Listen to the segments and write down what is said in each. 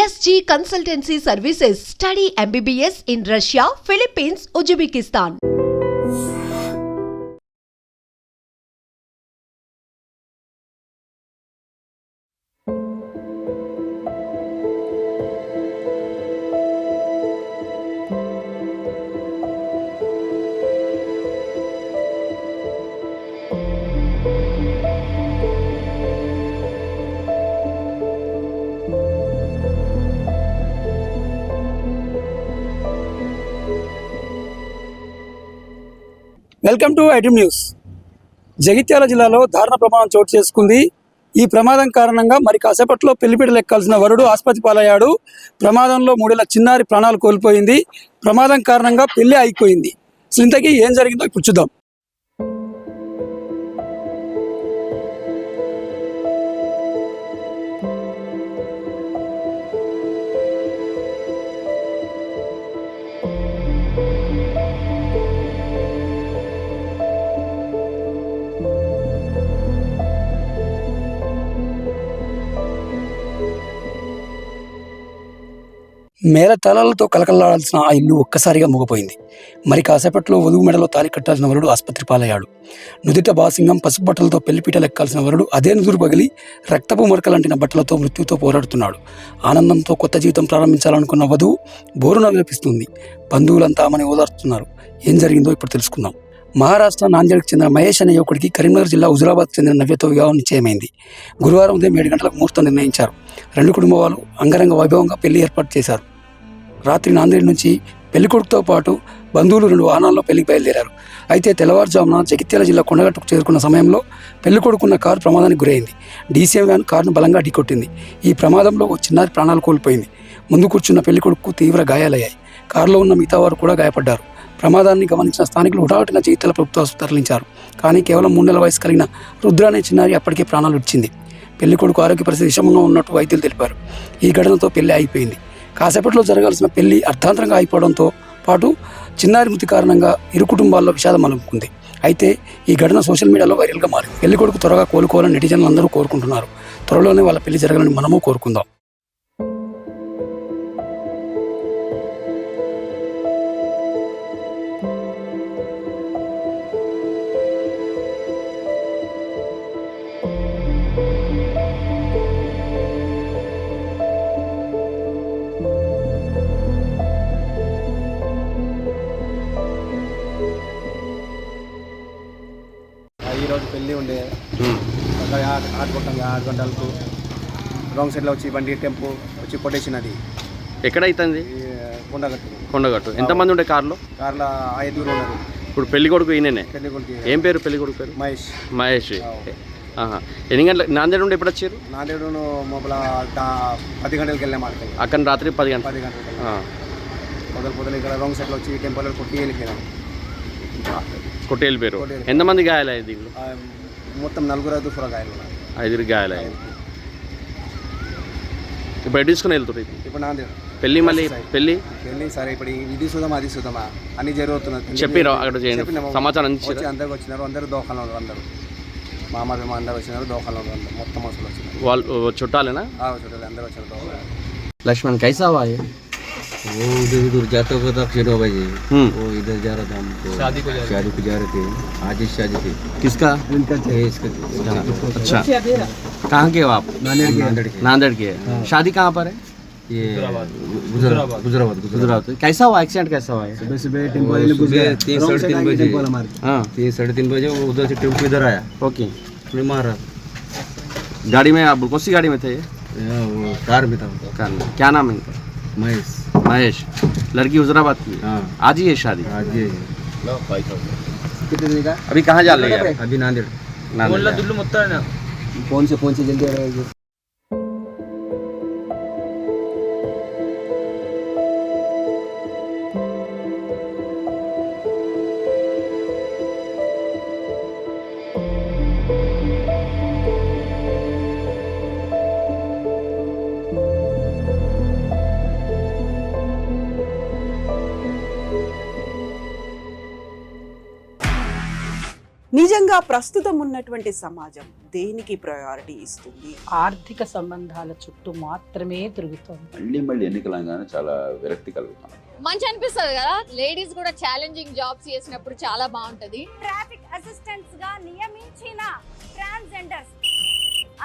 SG Consultancy Services. Study MBBS in Russia, Philippines, Uzbekistan. Welcome to item news. Jagtial జిల్లాలో దారుణ ప్రమాదం చోటు చేసుకుంది. ఈ ప్రమాదం కారణంగా మరి కాసేపట్లో పెళ్లిపీటలు ఎక్కాల్సిన వరుడు ఆసుపత్రి పాలయ్యాడు. ప్రమాదంలో 3 ఏళ్ల చిన్నారి ప్రాణాలు కోల్పోయింది. ప్రమాదం కారణంగా పెళ్లి అయిపోయింది. అసలు ఇంతకీ ఏం జరిగిందో ఇప్పుడు చూద్దాం. మేళతాళాలతో కలకలాడాల్సిన ఆ ఇల్లు ఒక్కసారిగా మూగపోయింది. మరి కాసేపట్లో వధువు మెడలో తాళి కట్టాల్సిన వరుడు ఆసుపత్రి పాలయ్యాడు. నుదిట బాసింగం, పసుపు బట్టలతో పెళ్లిపీటలు ఎక్కాల్సిన వరుడు అదే నుదురు పగిలి రక్తపు మురకలంటిన బట్టలతో మృత్యుతో పోరాడుతున్నాడు. ఆనందంతో కొత్త జీవితం ప్రారంభించాలనుకున్న వధువు బోరున విలపిస్తుంది. బంధువులంతా ఆమెను ఓదార్చుతున్నారు. ఏం జరిగిందో ఇప్పుడు తెలుసుకుందాం. మహారాష్ట్ర నాందేడ్కి చెందిన మహేష్ అనే యువకుడికి కరీంనగర్ జిల్లా హుజురాబాద్కు చెందిన నవ్యతో వివాహం నిశ్చయమైంది. గురువారం ఉదయం 7 గంటలకు ముహూర్తం నిర్ణయించారు. 2 కుటుంబాలు అంగరంగ వైభవంగా పెళ్లి ఏర్పాటు చేశారు. రాత్రి నాందేడ్ నుంచి పెళ్లికొడుకుతో పాటు బంధువులు 2 వాహనాల్లో పెళ్లికి బయలుదేరారు. అయితే తెల్లవారుజామున జగిత్యాల జిల్లా కొండగట్టుకు చేరుకున్న సమయంలో పెళ్లికొడుకున్న కారు ప్రమాదానికి గురైంది. డీసీఎం వ్యాన్ కారును బలంగా ఢీకొట్టింది. ఈ ప్రమాదంలో ఓ చిన్నారి ప్రాణాలు కోల్పోయింది. ముందు కూర్చున్న పెళ్లికొడుకు తీవ్ర గాయాలయ్యాయి. కారులో ఉన్న మిగతా వారు కూడా గాయపడ్డారు. ప్రమాదాన్ని గమనించిన స్థానికులు హుటాహుటిన జగిత్యాల ప్రభుత్వ ఆసుపత్రికి తరలించారు. కానీ కేవలం 3 నెలల వయసు కలిగిన రుద్ర అనే చిన్నారి అప్పటికే ప్రాణాలు విడిచింది. పెళ్లికొడుకు ఆరోగ్య పరిస్థితి విషమంగా ఉన్నట్టు వైద్యులు తెలిపారు. ఈ ఘటనతో పెళ్లి అయిపోయింది. కాసేపట్లో జరగాల్సిన పెళ్లి అర్థాంతరంగా అయిపోవడంతో పాటు చిన్నారి మృతి కారణంగా ఇరు కుటుంబాల్లో విషాదం అలుముకుంది. అయితే ఈ ఘటన సోషల్ మీడియాలో వైరల్గా మారింది. పెళ్లి కొడుకు త్వరగా కోలుకోవాలని నెటిజన్లు అందరూ కోరుకుంటున్నారు. త్వరలోనే వాళ్ళ పెళ్లి జరగాలని మనము కోరుకుందాం. ఈరోజు పెళ్ళి ఉండే ఆరు గంటలకు రాంగ్ సైడ్లో వచ్చి బండి టెంపో వచ్చి కొట్టేసినది. ఎక్కడ అవుతుంది? కొండగట్టు. ఎంతమంది ఉండే కార్లో 5 ఉన్నారు. ఇప్పుడు పెళ్లి కొడుకు ఈయననే. పెళ్లి కొడుకు ఏం పేరు పెళ్లి కొడుకు పేరు? మహేష్. ఎన్ని గంటల నాందేడ్ నుండి ఎప్పుడు వచ్చారు? నాందేడు మొబైల్ 10 గంటలకు వెళ్ళాము. అక్కడ రాత్రి 10 గంటలు పొద్దున ఇక్కడ రాంగ్ సైడ్లో వచ్చి టెంపోలో కొట్టి వెళ్ళిపోయినాము. కొట్టి వెళ్ళిపోయారు. ఎంతమంది గాయాలయ్యాయి దీంట్లో? మొత్తం 4 గాయాలు ఉన్నాయి. 5 గాయాలయ్యాయి. ఇప్పుడు ఎటు తీసుకుని వెళ్తుంది? ఇప్పుడు నాందేడ్ పెళ్ళి మళ్ళీ పెళ్ళి సరే. ఇప్పుడు ఇది చూద్దామా అది చూద్దామా అన్ని జరుగుతున్నది చెప్పిరా? అక్కడ సమాచారం వచ్చి అందరికి వచ్చినారు. అందరూ దోకాణంలో ఉన్నారు. అందరూ మా అందరూ వచ్చినారు. దోకాణంలో ఉన్నారు. మొత్తం అసలు వచ్చినారు. వాళ్ళు చుట్టాలేనా? చుట్టాలి అందరూ వచ్చారు దోకాణం. लक्ष्मण कैसा हुआ ये? वो उधर जाते हुए था 9 बजे वो इधर जा रहा था हमको शादी को जा रहे थे। आज ही शादी थी। किसका? इनका इसका। अच्छा, कहाँ के हो आप? नांदेड़ के। शादी कहाँ पर है? ये गुजराबाद। कैसा हुआ एक्सीडेंट? कैसा हुआ? सुबह 3-3:30 बजे। हाँ 3-3:30 बजे वो उधर से टेम्पो इधर आया। ओके, मारा गाड़ी में? आप कौन सी गाड़ी में थे? वो कार में था। कार में। क्या नाम है इनका? महेश। लड़की हुजराबाद की। हाँ आज ही है शादी? आज ही। कितने दिन का? अभी कहाँ जा रहे हैं? अभी नांदेड़। दुल्लू मुत्ता ना फोन से जल्दी आ रहा है। నిజ సహజంగా ప్రస్తుతం ఉన్నటువంటి సమాజం దేనికి ప్రయారిటీ ఇస్తుంది? ఆర్థిక సంబంధాల చుట్టూ మాత్రమే తిరుగుతోంది. మళ్ళీ ఎన్నికలంగానే చాలా విరక్తి కలుగుతాం. మంచి అనిపిస్తుంది కదా, లేడీస్ కూడా ఛాలెంజింగ్ జాబ్స్ చేసినప్పుడు చాలా బాగుంటది. ట్రాఫిక్ అసిస్టెంట్స్ గా నియమించిన ట్రాన్స్జెండర్స్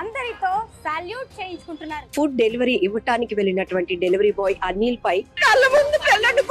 అందరితో సాల్యూట్ చేయించుకుంటున్నారు. ఫుడ్ డెలివరీ ఇవ్వటానికి వెళ్ళినటువంటి డెలివరీ బాయ్ అనిల్ పై కళ్ళ ముందు పెళ్ళండి